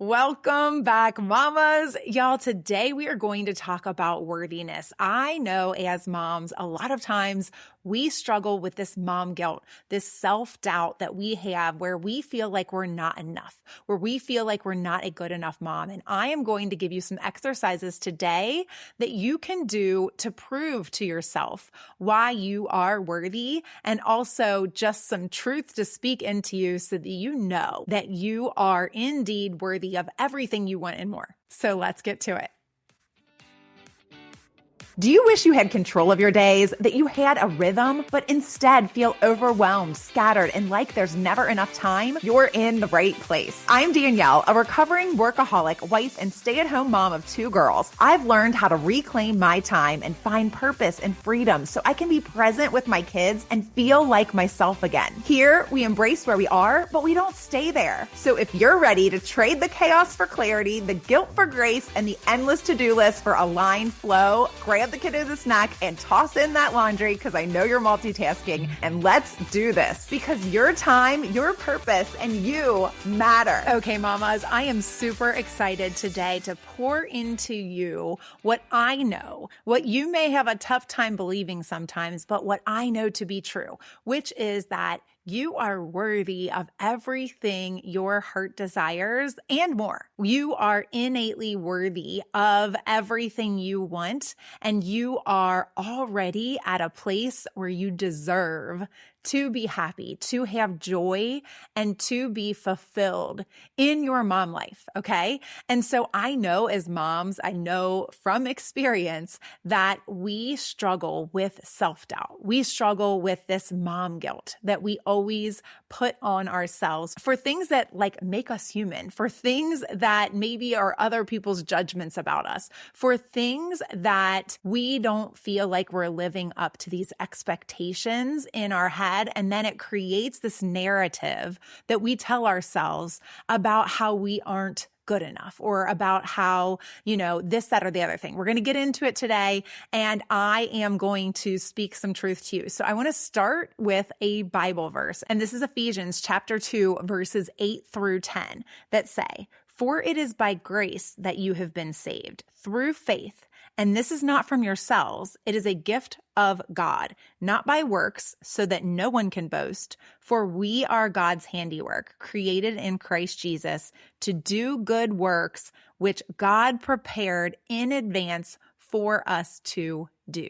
Welcome back, mamas. Y'all, today we are going to talk about worthiness. I know as moms, a lot of times we struggle with this mom guilt, this self-doubt that we have where we feel like we're not enough, where we feel like we're not a good enough mom. And I am going to give you some exercises today that you can do to prove to yourself why you are worthy, and also just some truth to speak into you so that you know that you are indeed worthy of everything you want and more. So let's get to it. Do you wish you had control of your days, that you had a rhythm, but instead feel overwhelmed, scattered, and like there's never enough time? You're in the right place. I'm Danielle, a recovering workaholic, wife, and stay-at-home mom of 2 girls. I've learned how to reclaim my time and find purpose and freedom so I can be present with my kids and feel like myself again. Here, we embrace where we are, but we don't stay there. So if you're ready to trade the chaos for clarity, the guilt for grace, and the endless to-do list for aligned flow, grab the kiddos a snack and toss in that laundry because I know you're multitasking, and let's do this because your time, your purpose, and you matter. Okay, mamas, I am super excited today to pour into you what I know, what you may have a tough time believing sometimes, but what I know to be true, which is that you are worthy of everything your heart desires and more. You are innately worthy of everything you want, and you are already at a place where you deserve to be happy, to have joy, and to be fulfilled in your mom life, okay? And so I know as moms, I know from experience that we struggle with self-doubt. We struggle with this mom guilt that we always put on ourselves for things that like make us human, for things that maybe are other people's judgments about us, for things that we don't feel like we're living up to these expectations in our head. And then it creates this narrative that we tell ourselves about how we aren't good enough, or about how, this, that, or the other thing. We're going to get into it today, and I am going to speak some truth to you. So I want to start with a Bible verse, and this is Ephesians chapter 2, verses 8 through 10 that say, "For it is by grace that you have been saved through faith. And this is not from yourselves. It is a gift of God, not by works, so that no one can boast. For we are God's handiwork, created in Christ Jesus to do good works, which God prepared in advance for us to do."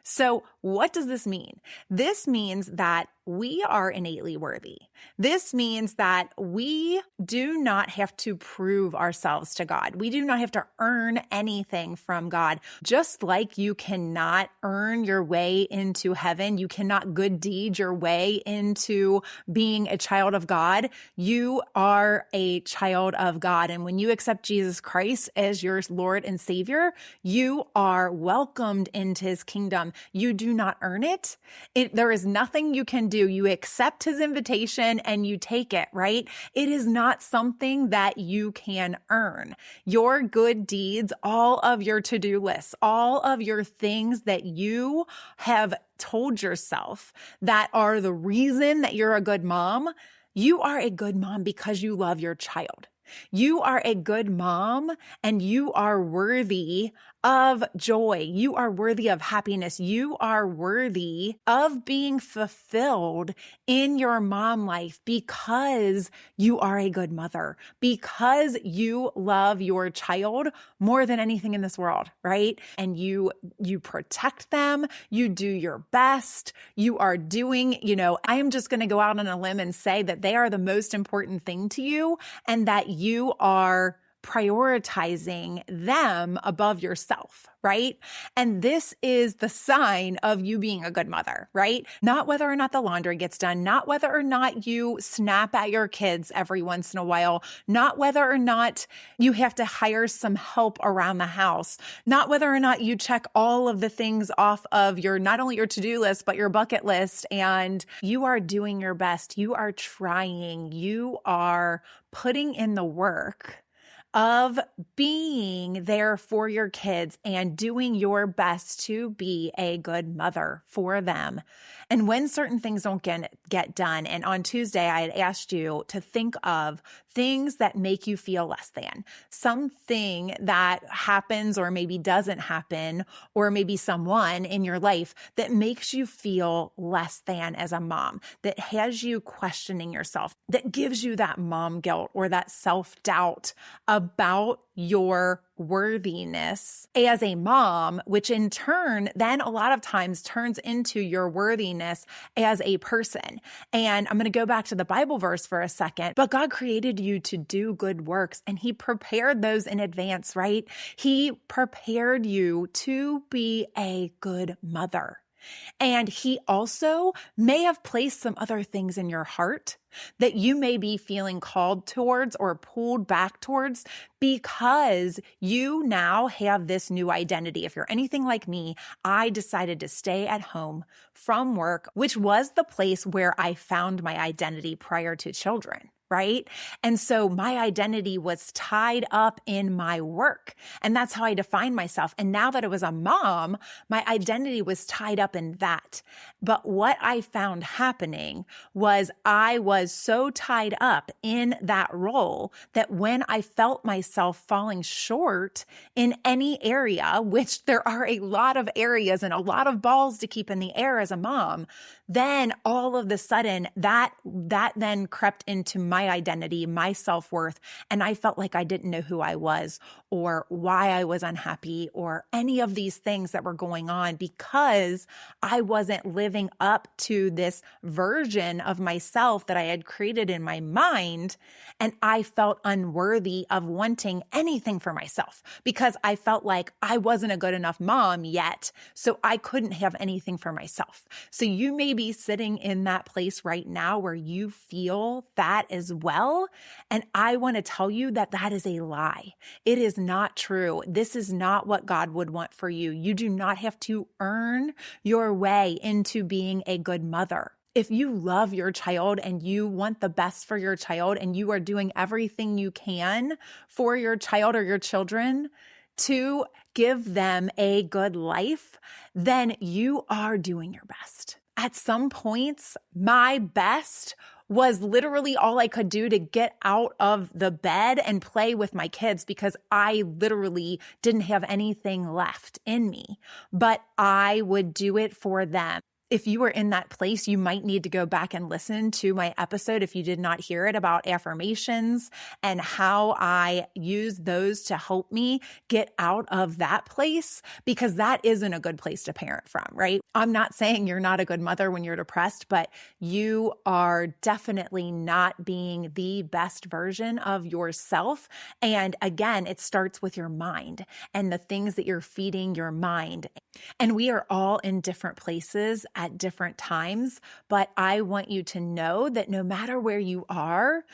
So what does this mean? This means that we are innately worthy. This means that we do not have to prove ourselves to God. We do not have to earn anything from God. Just like you cannot earn your way into heaven, you cannot good deed your way into being a child of God. You are a child of God. And when you accept Jesus Christ as your Lord and Savior, you are welcomed into his kingdom. You do not earn it. There is nothing you can do. You accept his invitation and you take it, right? It is not something that you can earn. Your good deeds, all of your to-do lists, all of your things that you have told yourself that are the reason that you're a good mom, you are a good mom because you love your child. You are a good mom and you are worthy of joy. You are worthy of happiness. You are worthy of being fulfilled in your mom life because you are a good mother, because you love your child more than anything in this world, right? And you protect them. You do your best. You are doing, I am just going to go out on a limb and say that they are the most important thing to you, and that you are prioritizing them above yourself, right? And this is the sign of you being a good mother, right? Not whether or not the laundry gets done, not whether or not you snap at your kids every once in a while, not whether or not you have to hire some help around the house, not whether or not you check all of the things off of your, not only your to-do list, but your bucket list, and you are doing your best. You are trying. You are putting in the work of being there for your kids and doing your best to be a good mother for them. And when certain things don't get done, and on Tuesday, I had asked you to think of things that make you feel less than, something that happens or maybe doesn't happen, or maybe someone in your life that makes you feel less than as a mom, that has you questioning yourself, that gives you that mom guilt or that self-doubt about your worthiness as a mom, which in turn then a lot of times turns into your worthiness as a person. And I'm going to go back to the Bible verse for a second, but God created you to do good works and He prepared those in advance, right? He prepared you to be a good mother. And He also may have placed some other things in your heart that you may be feeling called towards or pulled back towards because you now have this new identity. If you're anything like me, I decided to stay at home from work, which was the place where I found my identity prior to children. Right? And so my identity was tied up in my work, and that's how I defined myself. And now that I was a mom, my identity was tied up in that. But what I found happening was I was so tied up in that role that when I felt myself falling short in any area, which there are a lot of areas and a lot of balls to keep in the air as a mom, then all of a sudden that then crept into my identity, my self-worth, and I felt like I didn't know who I was or why I was unhappy or any of these things that were going on because I wasn't living up to this version of myself that I had created in my mind, and I felt unworthy of wanting anything for myself because I felt like I wasn't a good enough mom yet, so I couldn't have anything for myself. So you may be sitting in that place right now where you feel that as well. And I want to tell you that that is a lie. It is not true. This is not what God would want for you. You do not have to earn your way into being a good mother. If you love your child and you want the best for your child and you are doing everything you can for your child or your children to give them a good life, then you are doing your best. At some points, my best was literally all I could do to get out of the bed and play with my kids because I literally didn't have anything left in me, but I would do it for them. If you were in that place, you might need to go back and listen to my episode if you did not hear it about affirmations and how I use those to help me get out of that place, because that isn't a good place to parent from, right? I'm not saying you're not a good mother when you're depressed, but you are definitely not being the best version of yourself. And again, it starts with your mind and the things that you're feeding your mind. And we are all in different places at different times, but I want you to know that no matter where you are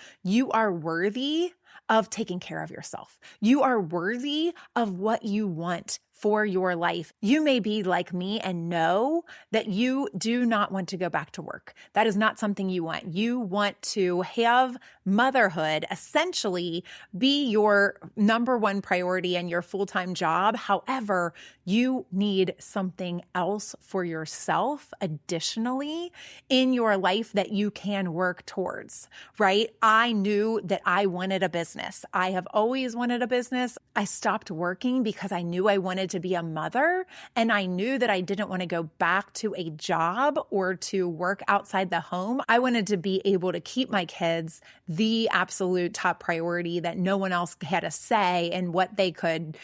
worthy of taking care of yourself. You are worthy of what you want for your life. You may be like me and know that you do not want to go back to work. That is not something you want. You want to have motherhood essentially be your number one priority and your full-time job. However, you need something else for yourself additionally in your life that you can work towards, right? I knew that I wanted a business. I have always wanted a business. I stopped working because I knew I wanted to be a mother, and I knew that I didn't want to go back to a job or to work outside the home. I wanted to be able to keep my kids the absolute top priority, that no one else had a say in what they could,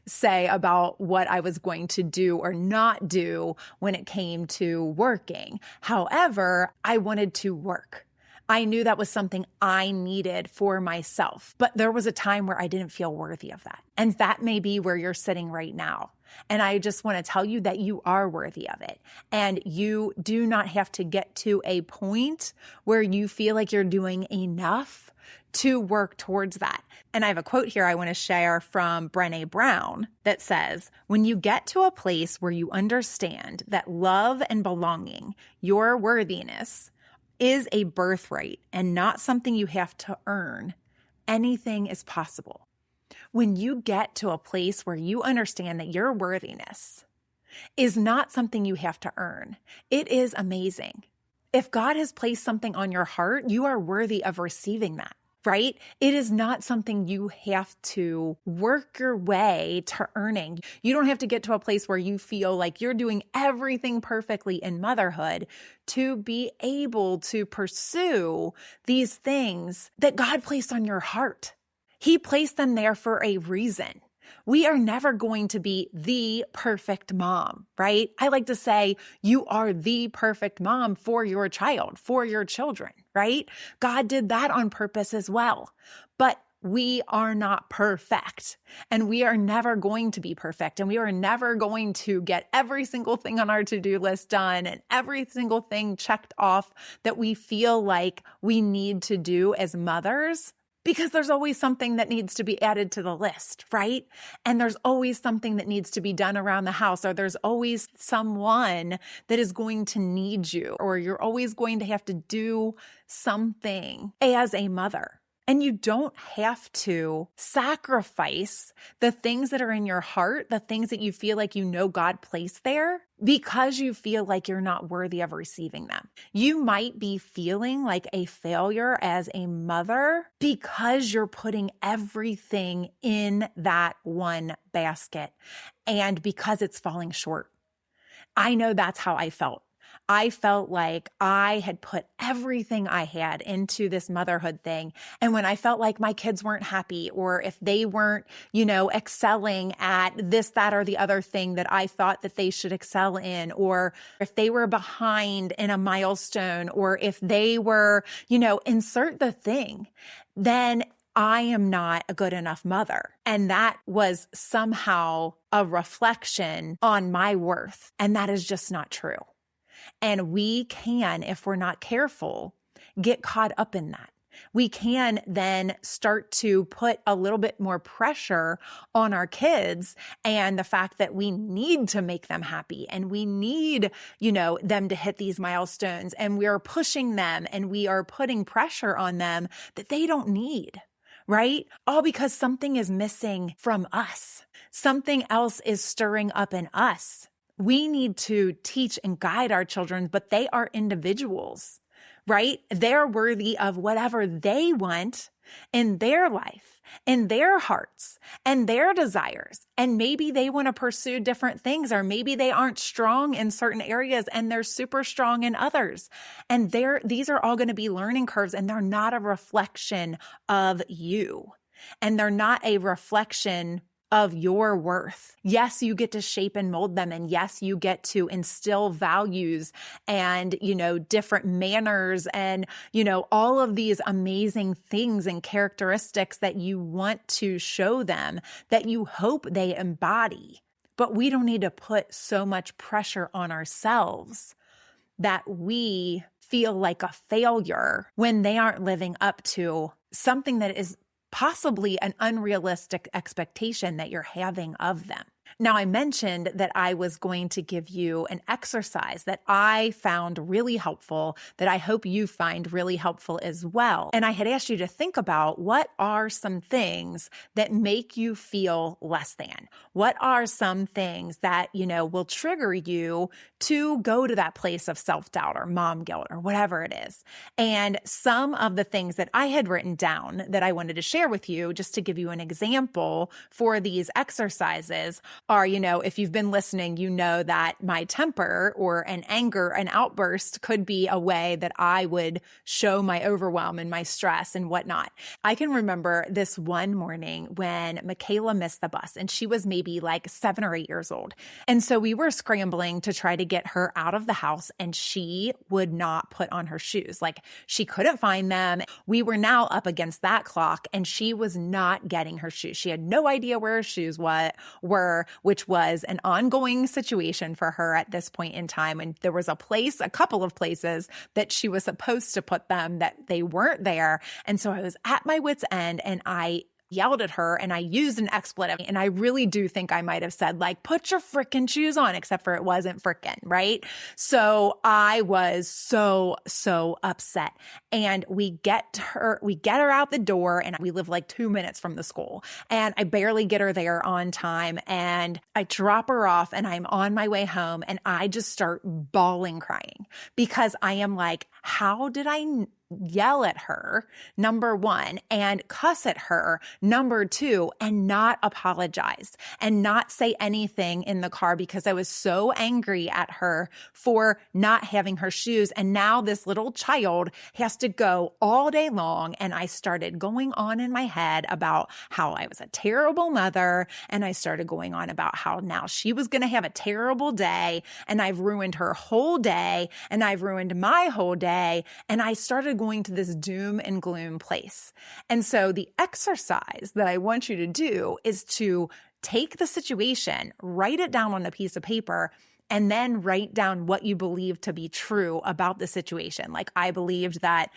say about what I was going to do or not do when it came to working. However, I wanted to work. I knew that was something I needed for myself, but there was a time where I didn't feel worthy of that. And that may be where you're sitting right now. And I just want to tell you that you are worthy of it. And you do not have to get to a point where you feel like you're doing enough to work towards that. And I have a quote here I want to share from Brené Brown that says, "When you get to a place where you understand that love and belonging, your worthiness, is a birthright and not something you have to earn, anything is possible. When you get to a place where you understand that your worthiness is not something you have to earn, it is amazing. If God has placed something on your heart, you are worthy of receiving that, right? It is not something you have to work your way to earning. You don't have to get to a place where you feel like you're doing everything perfectly in motherhood to be able to pursue these things that God placed on your heart. He placed them there for a reason. We are never going to be the perfect mom, right? I like to say you are the perfect mom for your child, for your children, right? God did that on purpose as well. But we are not perfect, and we are never going to be perfect, and we are never going to get every single thing on our to-do list done and every single thing checked off that we feel like we need to do as mothers. Because there's always something that needs to be added to the list, right? And there's always something that needs to be done around the house, or there's always someone that is going to need you, or you're always going to have to do something as a mother. And you don't have to sacrifice the things that are in your heart, the things that you feel like you know God placed there, because you feel like you're not worthy of receiving them. You might be feeling like a failure as a mother because you're putting everything in that one basket and because it's falling short. I know that's how I felt. I felt like I had put everything I had into this motherhood thing. And when I felt like my kids weren't happy, or if they weren't, excelling at this, that, or the other thing that I thought that they should excel in, or if they were behind in a milestone, or if they were, insert the thing, then I am not a good enough mother. And that was somehow a reflection on my worth. And that is just not true. And we can, if we're not careful, get caught up in that. We can then start to put a little bit more pressure on our kids and the fact that we need to make them happy and we need, them to hit these milestones, and we are pushing them and we are putting pressure on them that they don't need. Right? All because something is missing from us. Something else is stirring up in us. We need to teach and guide our children, but they are individuals, right? They're worthy of whatever they want in their life, in their hearts, and their desires. And maybe they want to pursue different things, or maybe they aren't strong in certain areas and they're super strong in others. And these are all going to be learning curves, and they're not a reflection of you. And they're not a reflection of your worth. Yes, you get to shape and mold them. And yes, you get to instill values and, different manners and, all of these amazing things and characteristics that you want to show them, that you hope they embody. But we don't need to put so much pressure on ourselves that we feel like a failure when they aren't living up to something that is possibly an unrealistic expectation that you're having of them. Now, I mentioned that I was going to give you an exercise that I found really helpful, that I hope you find really helpful as well. And I had asked you to think about, what are some things that make you feel less than? What are some things that, will trigger you to go to that place of self-doubt or mom guilt or whatever it is? And some of the things that I had written down that I wanted to share with you, just to give you an example for these exercises, are, if you've been listening, you know that my temper or an anger, an outburst could be a way that I would show my overwhelm and my stress and whatnot. I can remember this one morning when Michaela missed the bus, and she was maybe like 7 or 8 years old. And so we were scrambling to try to get her out of the house, and she would not put on her shoes. Like, she couldn't find them. We were now up against that clock, and she was not getting her shoes. She had no idea where her shoes were, which was an ongoing situation for her at this point in time. And there was a couple of places that she was supposed to put them that they weren't there. And so I was at my wit's end, and I yelled at her and I used an expletive. And I really do think I might have said like, put your frickin' shoes on, except for it wasn't frickin', right? So I was so upset. And we get her out the door, and we live like 2 minutes from the school, and I barely get her there on time, and I drop her off and I'm on my way home, and I just start bawling crying because I am like, how did I yell at her, number one, and cuss at her, number two, and not apologize and not say anything in the car because I was so angry at her for not having her shoes. And now this little child has to go all day long. And I started going on in my head about how I was a terrible mother. And I started going on about how now she was going to have a terrible day. And I've ruined her whole day. And I've ruined my whole day. And I started going to this doom and gloom place. And so the exercise that I want you to do is to take the situation, write it down on a piece of paper, and then write down what you believe to be true about the situation. Like, I believed that,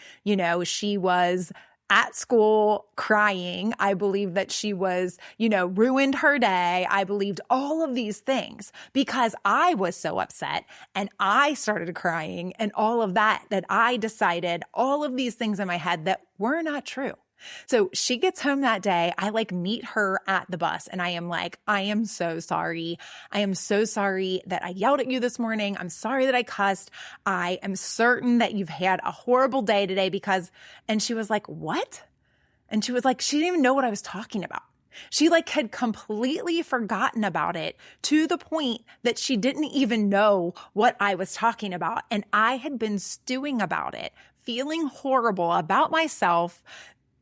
she was at school crying. I believed that she was, ruined her day. I believed all of these things because I was so upset and I started crying and all of that I decided all of these things in my head that were not true. So she gets home that day. I meet her at the bus and I am like, I am so sorry. I am so sorry that I yelled at you this morning. I'm sorry that I cussed. I am certain that you've had a horrible day today and she was like, what? And she was like, she didn't even know what I was talking about. She had completely forgotten about it to the point that she didn't even know what I was talking about. And I had been stewing about it, feeling horrible about myself,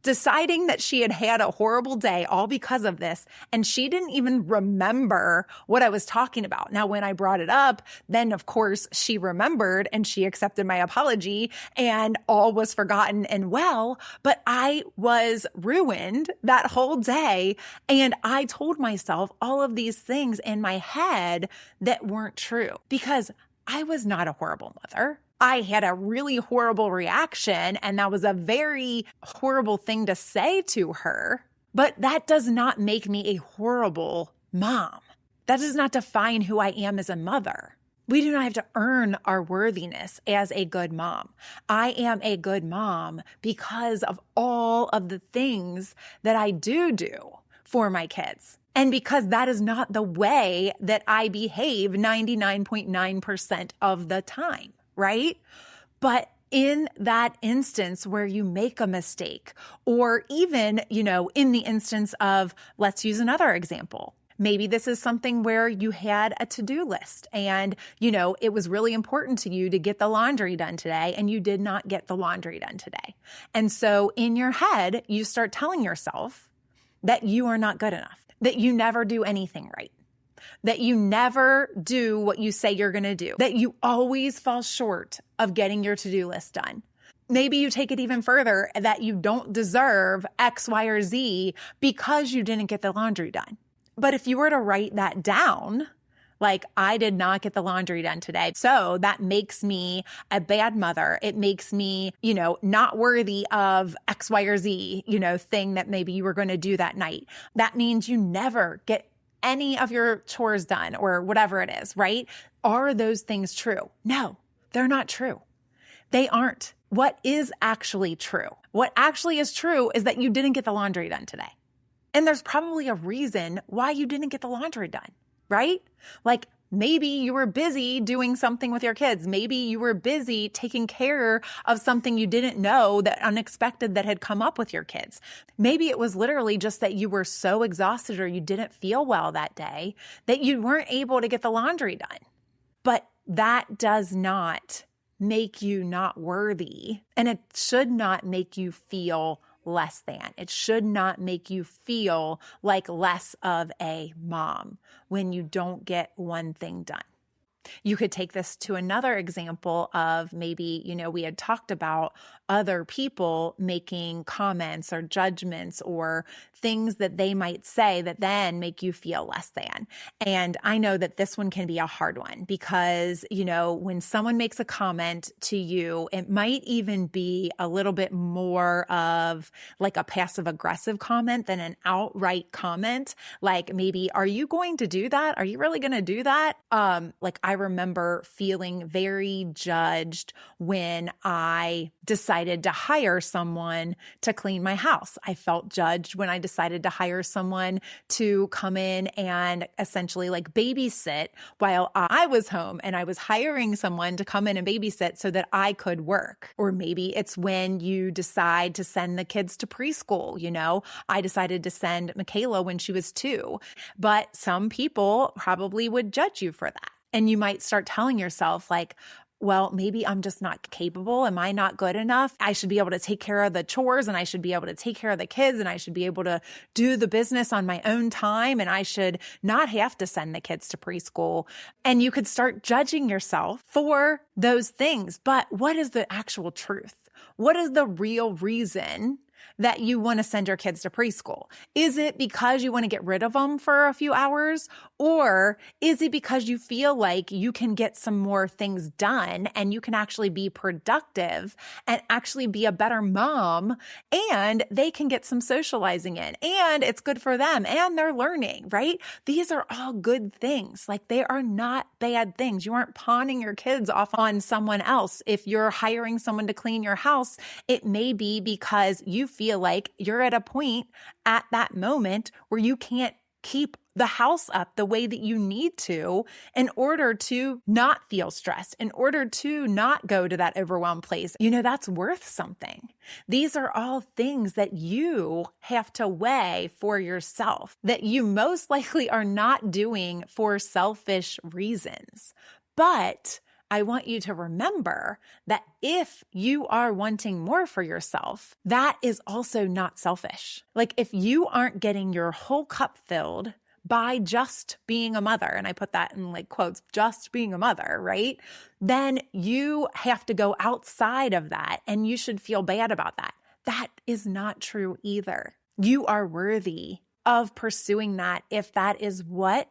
deciding that she had had a horrible day all because of this. And she didn't even remember what I was talking about. Now, when I brought it up, then of course she remembered and she accepted my apology and all was forgotten and well, but I was ruined that whole day. And I told myself all of these things in my head that weren't true because I was not a horrible mother. I had a really horrible reaction, and that was a very horrible thing to say to her. But that does not make me a horrible mom. That does not define who I am as a mother. We do not have to earn our worthiness as a good mom. I am a good mom because of all of the things that I do for my kids. And because that is not the way that I behave 99.9% of the time. Right? But in that instance where you make a mistake, or even, in the instance of, let's use another example. Maybe this is something where you had a to-do list and, it was really important to you to get the laundry done today and you did not get the laundry done today. And so in your head, you start telling yourself that you are not good enough, that you never do anything right, that you never do what you say you're going to do, that you always fall short of getting your to-do list done. Maybe you take it even further that you don't deserve X, Y, or Z because you didn't get the laundry done. But if you were to write that down, like, I did not get the laundry done today, so that makes me a bad mother. It makes me, not worthy of X, Y, or Z, thing that maybe you were going to do that night. That means you never get any of your chores done or whatever it is, right? Are those things true? No, they're not true. They aren't. What is actually true? What actually is true is that you didn't get the laundry done today. And there's probably a reason why you didn't get the laundry done, right? Like, maybe you were busy doing something with your kids. Maybe you were busy taking care of something you didn't know that unexpected that had come up with your kids. Maybe it was literally just that you were so exhausted or you didn't feel well that day that you weren't able to get the laundry done. But that does not make you not worthy, and it should not make you feel less than. It should not make you feel like less of a mom when you don't get one thing done. You could take this to another example of maybe, we had talked about other people making comments or judgments or things that they might say that then make you feel less than. And I know that this one can be a hard one because, when someone makes a comment to you, it might even be a little bit more of like a passive aggressive comment than an outright comment. Like maybe, are you going to do that? Are you really going to do that? Like I remember feeling very judged when I decided to hire someone to clean my house. I felt judged when I decided to hire someone to come in and essentially like babysit while I was home, and I was hiring someone to come in and babysit so that I could work. Or maybe it's when you decide to send the kids to preschool. I decided to send Michaela when she was 2, but some people probably would judge you for that. And you might start telling yourself like, well, maybe I'm just not capable. Am I not good enough? I should be able to take care of the chores, and I should be able to take care of the kids, and I should be able to do the business on my own time, and I should not have to send the kids to preschool. And you could start judging yourself for those things. But what is the actual truth? What is the real reason that you want to send your kids to preschool? Is it because you want to get rid of them for a few hours? Or is it because you feel like you can get some more things done and you can actually be productive and actually be a better mom, and they can get some socializing in and it's good for them and they're learning, right? These are all good things. Like they are not bad things. You aren't pawning your kids off on someone else. If you're hiring someone to clean your house, it may be because you feel like you're at a point at that moment where you can't keep the house up the way that you need to in order to not feel stressed, in order to not go to that overwhelmed place. That's worth something. These are all things that you have to weigh for yourself, that you most likely are not doing for selfish reasons. But I want you to remember that if you are wanting more for yourself, that is also not selfish. Like if you aren't getting your whole cup filled by just being a mother, and I put that in like quotes, just being a mother, right? Then you have to go outside of that and you should feel bad about that. That is not true either. You are worthy of pursuing that if that is what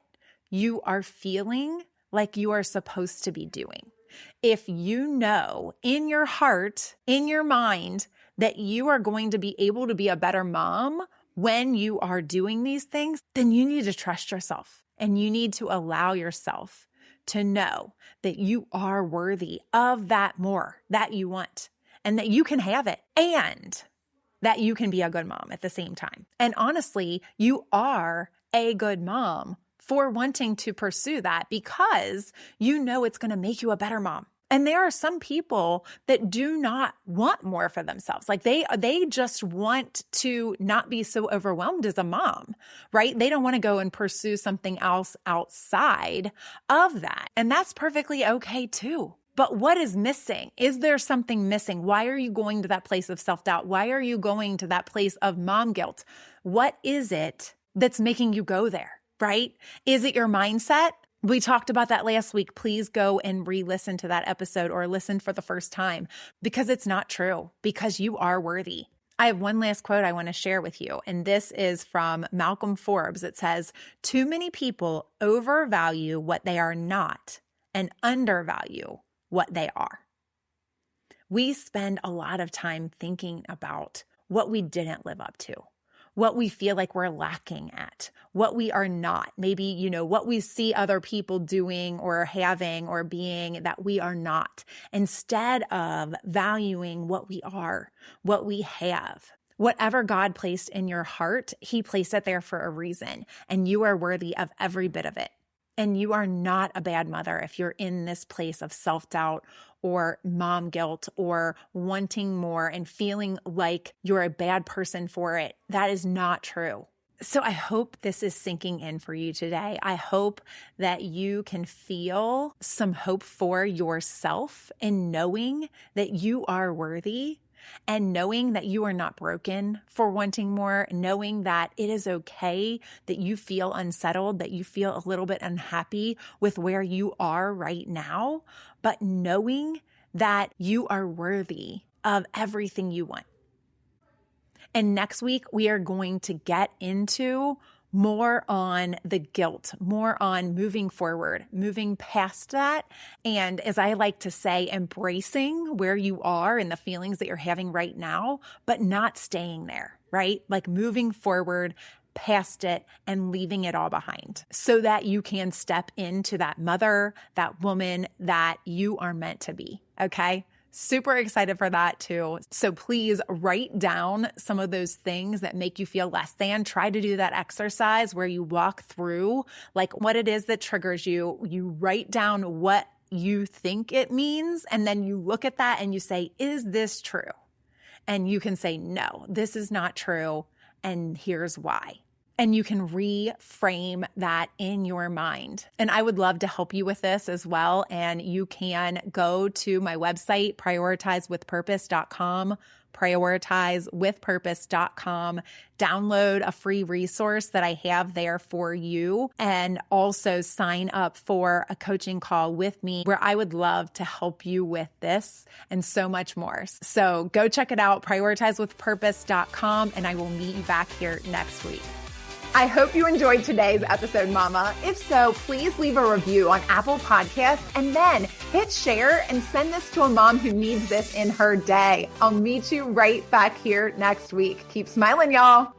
you are feeling like you are supposed to be doing. If you know in your heart, in your mind, that you are going to be able to be a better mom when you are doing these things, then you need to trust yourself and you need to allow yourself to know that you are worthy of that more that you want and that you can have it and that you can be a good mom at the same time. And honestly, you are a good mom for wanting to pursue that because you know it's going to make you a better mom. And there are some people that do not want more for themselves. Like they just want to not be so overwhelmed as a mom, right? They don't want to go and pursue something else outside of that. And that's perfectly okay too. But what is missing? Is there something missing? Why are you going to that place of self-doubt? Why are you going to that place of mom guilt? What is it that's making you go there? Right? Is it your mindset? We talked about that last week. Please go and re-listen to that episode or listen for the first time because it's not true, because you are worthy. I have one last quote I want to share with you, and this is from Malcolm Forbes. It says, "Too many people overvalue what they are not and undervalue what they are." We spend a lot of time thinking about what we didn't live up to, what we feel like we're lacking at, what we are not. Maybe, what we see other people doing or having or being that we are not, instead of valuing what we are, what we have. Whatever God placed in your heart, He placed it there for a reason, and you are worthy of every bit of it. And you are not a bad mother if you're in this place of self-doubt or mom guilt or wanting more and feeling like you're a bad person for it. That is not true. So I hope this is sinking in for you today. I hope that you can feel some hope for yourself in knowing that you are worthy And knowing that you are not broken for wanting more, knowing that it is okay that you feel unsettled, that you feel a little bit unhappy with where you are right now, but knowing that you are worthy of everything you want. And next week, we are going to get into more on the guilt, more on moving forward, moving past that. And as I like to say, embracing where you are and the feelings that you're having right now, but not staying there, right? Like moving forward past it and leaving it all behind so that you can step into that mother, that woman that you are meant to be. Okay. Super excited for that too. So please write down some of those things that make you feel less than. Try to do that exercise where you walk through like what it is that triggers you. You write down what you think it means, and then you look at that and you say, is this true? And you can say, no, this is not true. And here's why. And you can reframe that in your mind. And I would love to help you with this as well. And you can go to my website, prioritizewithpurpose.com, prioritizewithpurpose.com, download a free resource that I have there for you, and also sign up for a coaching call with me where I would love to help you with this and so much more. So go check it out, prioritizewithpurpose.com, and I will meet you back here next week. I hope you enjoyed today's episode, Mama. If so, please leave a review on Apple Podcasts and then hit share and send this to a mom who needs this in her day. I'll meet you right back here next week. Keep smiling, y'all.